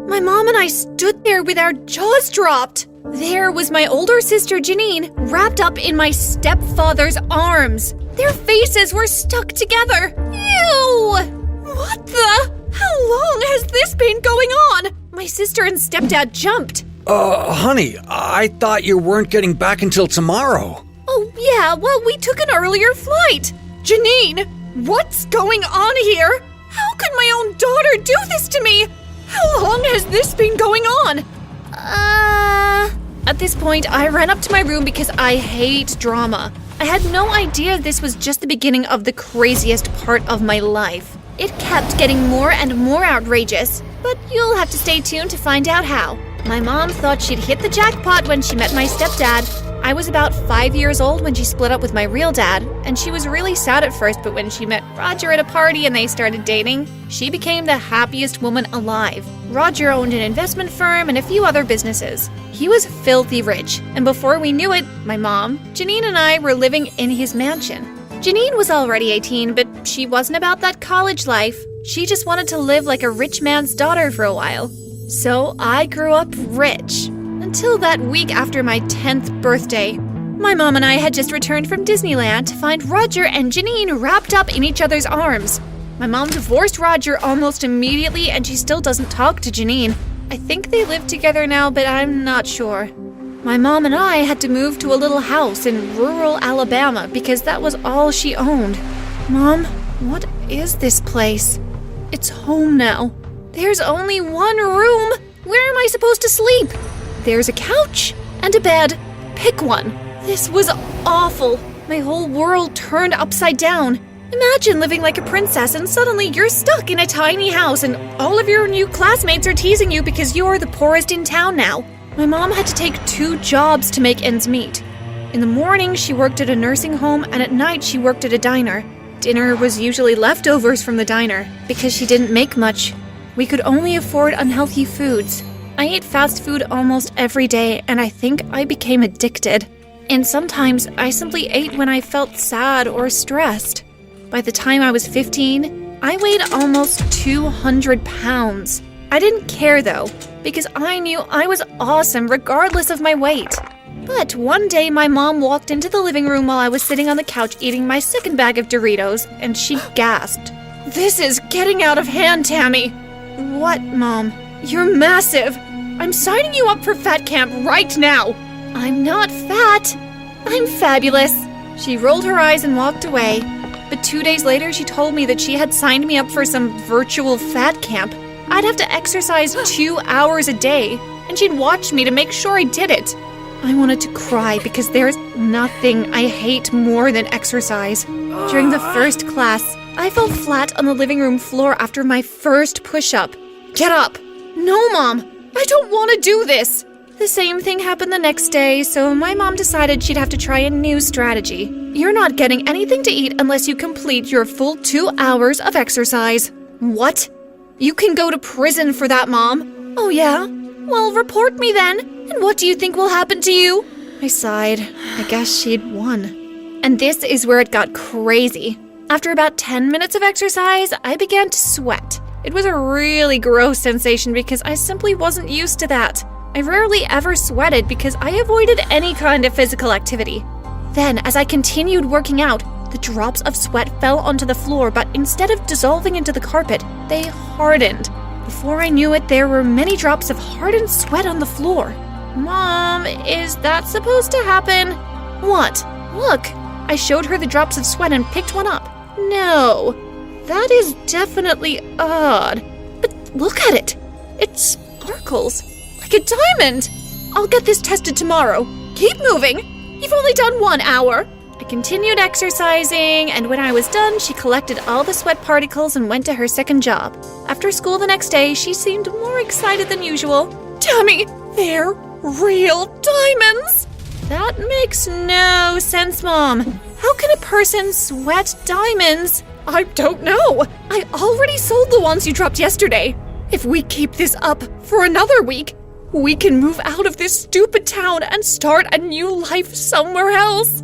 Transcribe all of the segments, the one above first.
My mom and I stood there with our jaws dropped. There was my older sister Janine wrapped up in my stepfather's arms. Their faces were stuck together. Ew! What the? How long has this been going on? My sister and stepdad jumped. Honey, I thought you weren't getting back until tomorrow. Oh, yeah, well, we took an earlier flight. Janine, what's going on here? How could my own daughter do this to me? How long has this been going on? At this point, I ran up to my room because I hate drama. I had no idea this was just the beginning of the craziest part of my life. It kept getting more and more outrageous, but you'll have to stay tuned to find out how. My mom thought she'd hit the jackpot when she met my stepdad. I was about 5 years old when she split up with my real dad, and she was really sad at first, but when she met Roger at a party and they started dating, she became the happiest woman alive. Roger owned an investment firm and a few other businesses. He was filthy rich, and before we knew it, my mom, Janine, and I were living in his mansion. Janine was already 18, but she wasn't about that college life. She just wanted to live like a rich man's daughter for a while. So I grew up rich. Until that week after my 10th birthday. My mom and I had just returned from Disneyland to find Roger and Janine wrapped up in each other's arms. My mom divorced Roger almost immediately, and she still doesn't talk to Janine. I think they live together now, but I'm not sure. My mom and I had to move to a little house in rural Alabama because that was all she owned. Mom, what is this place? It's home now. There's only one room. Where am I supposed to sleep? There's a couch and a bed. Pick one. This was awful. My whole world turned upside down. Imagine living like a princess and suddenly you're stuck in a tiny house and all of your new classmates are teasing you because you're the poorest in town now. My mom had to take 2 jobs to make ends meet. In the morning, she worked at a nursing home, and at night she worked at a diner. Dinner was usually leftovers from the diner because she didn't make much. We could only afford unhealthy foods. I ate fast food almost every day, and I think I became addicted. And sometimes I simply ate when I felt sad or stressed. By the time I was 15, I weighed almost 200 pounds. I didn't care though, because I knew I was awesome regardless of my weight. But one day my mom walked into the living room while I was sitting on the couch eating my second bag of Doritos, and she gasped. "This is getting out of hand, Tammy." "What, Mom? You're massive. I'm signing you up for fat camp right now." "I'm not fat. I'm fabulous." She rolled her eyes and walked away. But 2 days later, she told me that she had signed me up for some virtual fat camp. I'd have to exercise 2 hours a day, and she'd watch me to make sure I did it. I wanted to cry because there's nothing I hate more than exercise. During the first class, I fell flat on the living room floor after my first push-up. "Get up!" "No, Mom, I don't want to do this." The same thing happened the next day, so my mom decided she'd have to try a new strategy. "You're not getting anything to eat unless you complete your full 2 hours of exercise." "What? You can go to prison for that, Mom." "Oh, yeah? Well, report me then. And what do you think will happen to you?" I sighed. I guess she'd won. And this is where it got crazy. After about 10 minutes of exercise, I began to sweat. It was a really gross sensation because I simply wasn't used to that. I rarely ever sweated because I avoided any kind of physical activity. Then, as I continued working out, the drops of sweat fell onto the floor, but instead of dissolving into the carpet, they hardened. Before I knew it, there were many drops of hardened sweat on the floor. "Mom, is that supposed to happen?" "What? Look." I showed her the drops of sweat and picked one up. "No, that is definitely odd. But look at it. It sparkles like a diamond. I'll get this tested tomorrow. Keep moving. You've only done 1 hour." I continued exercising, and when I was done, she collected all the sweat particles and went to her second job. After school the next day, she seemed more excited than usual. "Tammy, they're real diamonds!" "That makes no sense, Mom. How can a person sweat diamonds?" "I don't know. I already sold the ones you dropped yesterday. If we keep this up for another week, we can move out of this stupid town and start a new life somewhere else."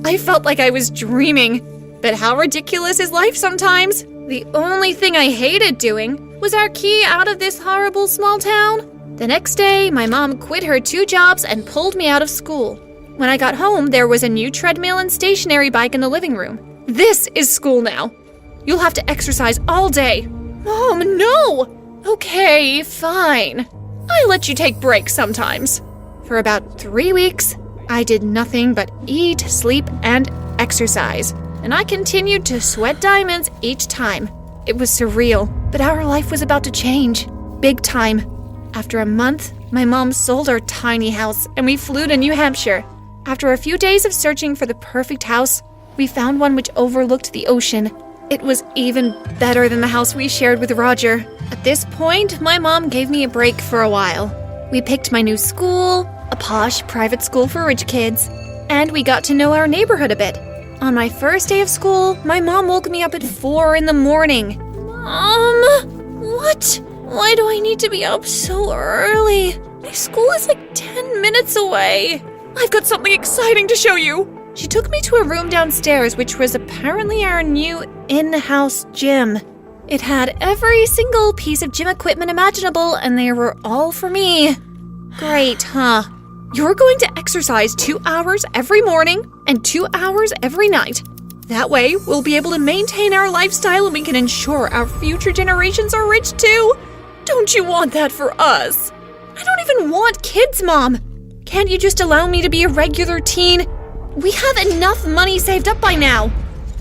I felt like I was dreaming. But how ridiculous is life sometimes? The only thing I hated doing was our key out of this horrible small town. The next day, my mom quit her 2 jobs and pulled me out of school. When I got home, there was a new treadmill and stationary bike in the living room. This is school now. You'll have to exercise all day. Mom, no! Okay, fine. I let you take breaks sometimes. For about 3 weeks, I did nothing but eat, sleep, and exercise. And I continued to sweat diamonds each time. It was surreal, but our life was about to change. Big time. After a month, my mom sold our tiny house and we flew to New Hampshire. After a few days of searching for the perfect house, we found one which overlooked the ocean. It was even better than the house we shared with Roger. At this point, my mom gave me a break for a while. We picked my new school, a posh private school for rich kids, and we got to know our neighborhood a bit. On my first day of school, my mom woke me up at 4 in the morning. Mom, what? Why do I need to be up so early? My school is like 10 minutes away. I've got something exciting to show you. She took me to a room downstairs, which was apparently our new in-house gym. It had every single piece of gym equipment imaginable, and they were all for me. Great, huh? You're going to exercise 2 hours every morning and 2 hours every night. That way, we'll be able to maintain our lifestyle and we can ensure our future generations are rich too. Don't you want that for us? I don't even want kids, Mom. Can't you just allow me to be a regular teen? We have enough money saved up by now.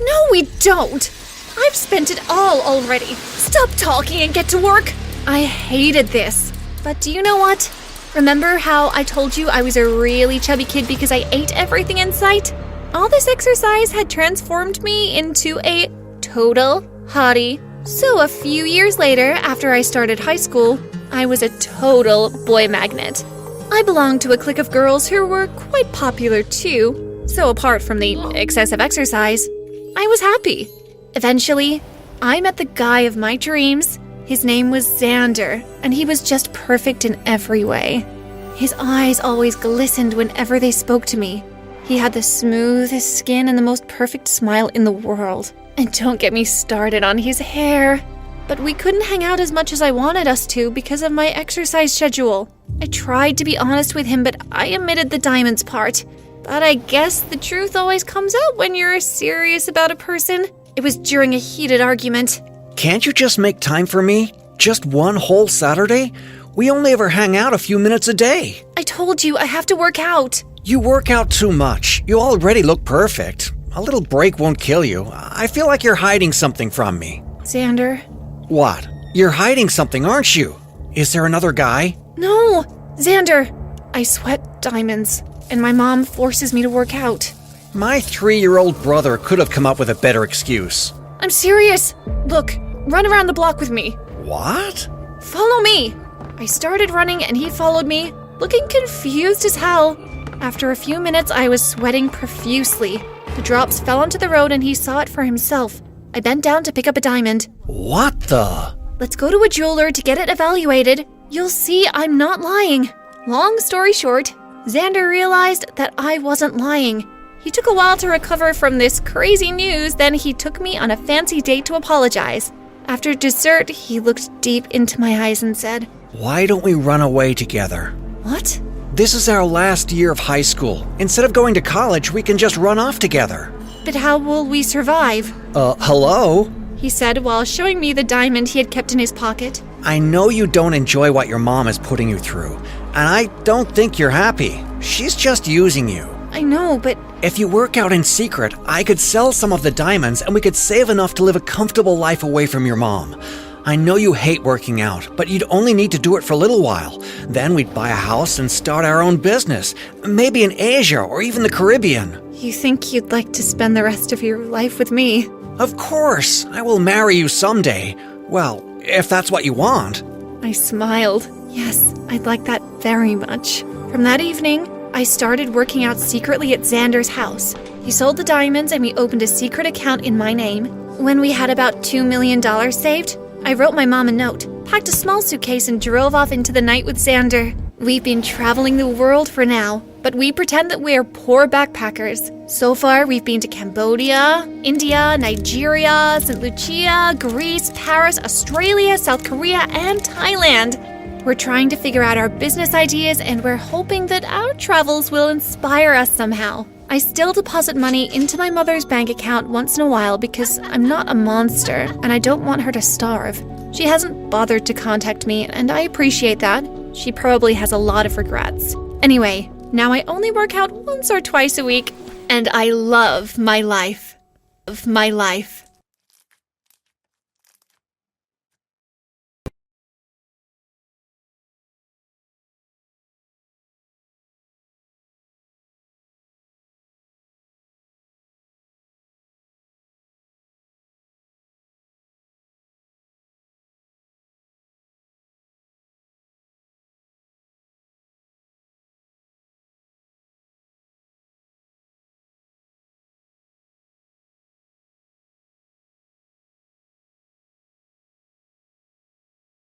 No, we don't. I've spent it all already. Stop talking and get to work. I hated this. But do you know what? Remember how I told you I was a really chubby kid because I ate everything in sight? All this exercise had transformed me into a total hottie. So a few years later, after I started high school, I was a total boy magnet. I belonged to a clique of girls who were quite popular too. So apart from the excessive exercise, I was happy. Eventually, I met the guy of my dreams. His name was Xander, and he was just perfect in every way. His eyes always glistened whenever they spoke to me. He had the smoothest skin and the most perfect smile in the world. And don't get me started on his hair. But we couldn't hang out as much as I wanted us to because of my exercise schedule. I tried to be honest with him, but I omitted the diamonds part. But I guess the truth always comes out when you're serious about a person. It was during a heated argument. Can't you just make time for me? Just one whole Saturday? We only ever hang out a few minutes a day. I told you, I have to work out. You work out too much. You already look perfect. A little break won't kill you. I feel like you're hiding something from me. Xander? What? You're hiding something, aren't you? Is there another guy? No, Xander. I sweat diamonds, and my mom forces me to work out. My 3-year-old brother could have come up with a better excuse. I'm serious. Look, run around the block with me. What? Follow me. I started running and he followed me, looking confused as hell. After a few minutes, I was sweating profusely. The drops fell onto the road and he saw it for himself. I bent down to pick up a diamond. What the? Let's go to a jeweler to get it evaluated. You'll see I'm not lying. Long story short, Xander realized that I wasn't lying. He took a while to recover from this crazy news, then he took me on a fancy date to apologize. After dessert, he looked deep into my eyes and said, "Why don't we run away together?" What? This is our last year of high school. Instead of going to college, we can just run off together. But how will we survive? Hello? He said while showing me the diamond he had kept in his pocket. I know you don't enjoy what your mom is putting you through, and I don't think you're happy. She's just using you. I know, but... If you work out in secret, I could sell some of the diamonds and we could save enough to live a comfortable life away from your mom. I know you hate working out, but you'd only need to do it for a little while. Then we'd buy a house and start our own business, maybe in Asia or even the Caribbean. You think you'd like to spend the rest of your life with me? Of course, I will marry you someday. Well, if that's what you want. I smiled. Yes, I'd like that very much. From that evening, I started working out secretly at Xander's house. He sold the diamonds and we opened a secret account in my name. When we had about $2 million saved, I wrote my mom a note, packed a small suitcase and drove off into the night with Xander. We've been traveling the world for now, but we pretend that we're poor backpackers. So far, we've been to Cambodia, India, Nigeria, St. Lucia, Greece, Paris, Australia, South Korea, and Thailand. We're trying to figure out our business ideas, and we're hoping that our travels will inspire us somehow. I still deposit money into my mother's bank account once in a while because I'm not a monster, and I don't want her to starve. She hasn't bothered to contact me, and I appreciate that. She probably has a lot of regrets. Anyway, now I only work out once or twice a week, and I love my life.